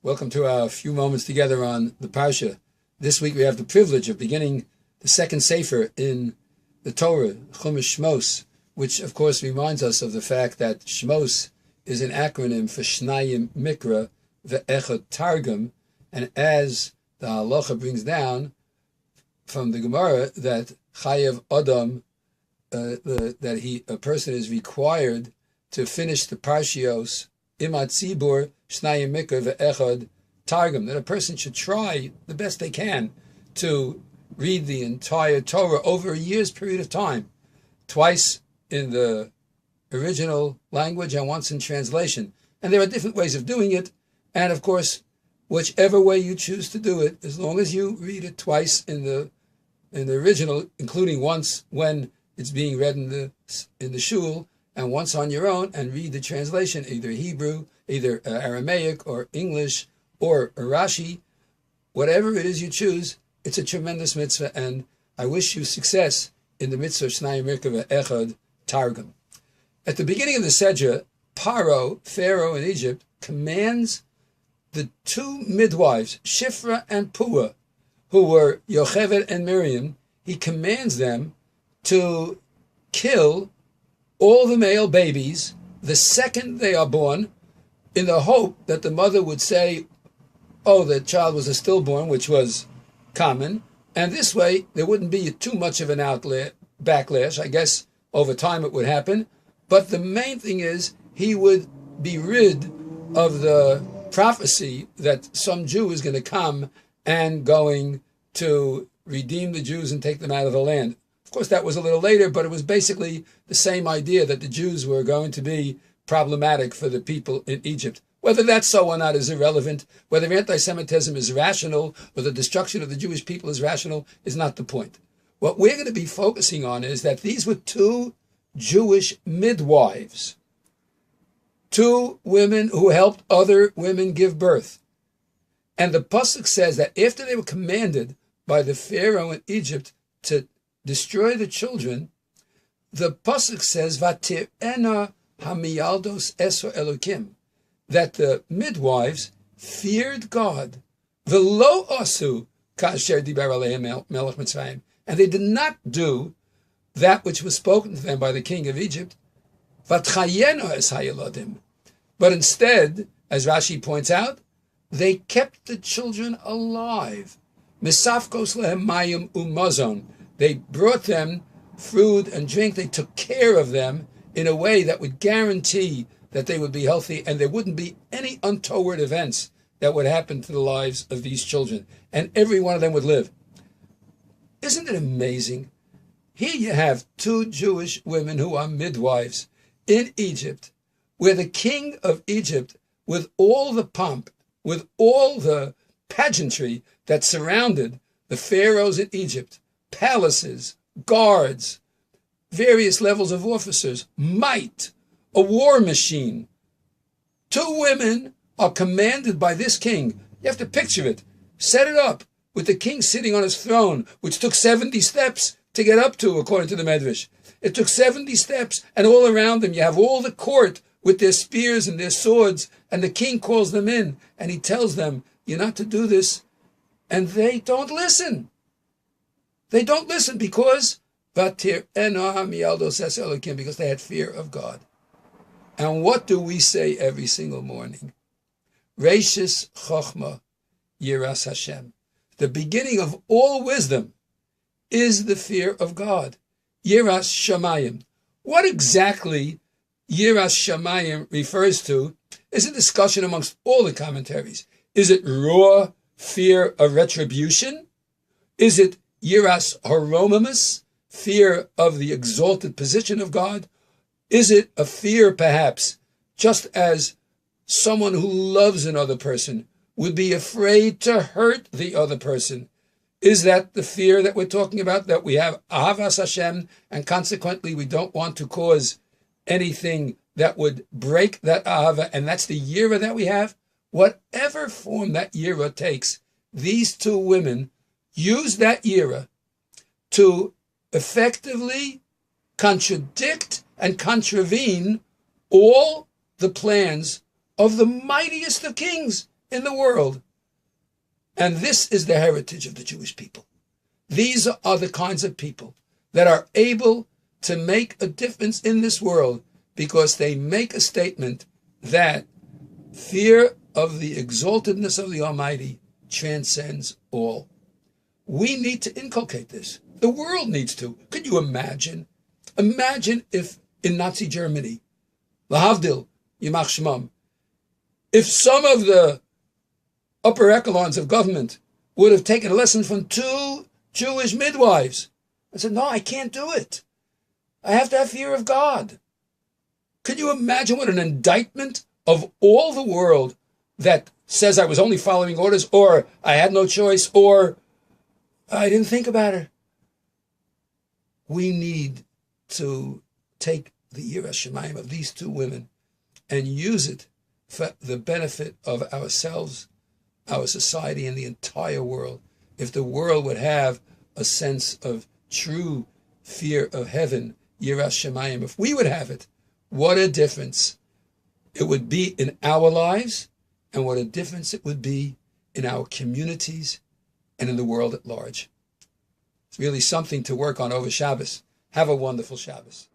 Welcome to our few moments together on the Parsha. This week we have the privilege of beginning the second Sefer in the Torah, Chumash Shemos, which of course reminds us of the fact that Shemos is an acronym for Shnayim Mikra Ve'echad Targum, and as the halacha brings down from the Gemara that Chayev Adam, a person is required to finish the Parshios Imat Tzibur Shnayim Mikra Ve'echad Targum, that a person should try the best they can to read the entire Torah over a year's period of time, twice in the original language and once in translation. And there are different ways of doing it, and of course, whichever way you choose to do it, as long as you read it twice in the original, including once when it's being read in the shul, and once on your own, and read the translation, either Hebrew, either Aramaic or English or Rashi, whatever it is you choose, it's a tremendous mitzvah, and I wish you success in the mitzvah Shnayim Mikra Ve'echad Targum. At the beginning of the Sedra, Paro, Pharaoh in Egypt, commands the two midwives, Shifra and Puah, who were Yocheved and Miriam, he commands them to kill all the male babies the second they are born, in the hope that the mother would say, oh, the child was a stillborn, which was common, and this way there wouldn't be too much of an backlash. I guess over time it would happen, but the main thing is he would be rid of the prophecy that some Jew is going to come and going to redeem the Jews and take them out of the land. Of course, that was a little later, but it was basically the same idea that the Jews were going to be problematic for the people in Egypt. Whether that's so or not is irrelevant. Whether anti-Semitism is rational or the destruction of the Jewish people is rational is not the point. What we're going to be focusing on is that these were two Jewish midwives, two women who helped other women give birth. And the pasuk says that after they were commanded by the Pharaoh in Egypt to destroy the children, the pasuk says, "Vatirena hamiyaldos eso Elokim," that the midwives feared God, v'lo asu kasher dibar alehem melech Mitzrayim, and they did not do that which was spoken to them by the king of Egypt, v'tchayenu es hayeladim, but instead, as Rashi points out, they kept the children alive. Misafkos lehem mayim umazon. They brought them food and drink. They took care of them in a way that would guarantee that they would be healthy and there wouldn't be any untoward events that would happen to the lives of these children. And every one of them would live. Isn't it amazing? Here you have two Jewish women who are midwives in Egypt, where the king of Egypt, with all the pomp, with all the pageantry that surrounded the pharaohs in Egypt, palaces, guards, various levels of officers, might, a war machine. Two women are commanded by this king. You have to picture it. Set it up with the king sitting on his throne, which took 70 steps to get up to, according to the Medrash. It took 70 steps, and all around them you have all the court with their spears and their swords, and the king calls them in, and he tells them, you're not to do this, and they don't listen. They don't listen because they had fear of God. And what do we say every single morning? Reishis Chochma Yiras Hashem. The beginning of all wisdom is the fear of God. Yiras Shamayim. What exactly Yiras Shamayim refers to is a discussion amongst all the commentaries. Is it raw fear of retribution? Is it Yiras Horomimus, fear of the exalted position of God? Is it a fear, perhaps, just as someone who loves another person would be afraid to hurt the other person? Is that the fear that we're talking about, that we have Ahavas Hashem, and consequently we don't want to cause anything that would break that Ahava, and that's the Yira that we have? Whatever form that Yira takes, these two women use that Yira to effectively contradict and contravene all the plans of the mightiest of kings in the world. And this is the heritage of the Jewish people. These are the kinds of people that are able to make a difference in this world because they make a statement that fear of the exaltedness of the Almighty transcends all. We need to inculcate this. The world needs to. Could you imagine? Imagine if in Nazi Germany, Lahavdil, Yimach Shemam, if some of the upper echelons of government would have taken a lesson from 2 Jewish midwives and said, no, I can't do it. I have to have fear of God. Could you imagine what an indictment of all the world that says I was only following orders, or I had no choice, or I didn't think about it? We need to take the Yiras Shamayim of these 2 women and use it for the benefit of ourselves, our society, and the entire world. If the world would have a sense of true fear of heaven, Yiras Shamayim, if we would have it, what a difference it would be in our lives, and what a difference it would be in our communities and in the world at large. It's really something to work on over Shabbos. Have a wonderful Shabbos.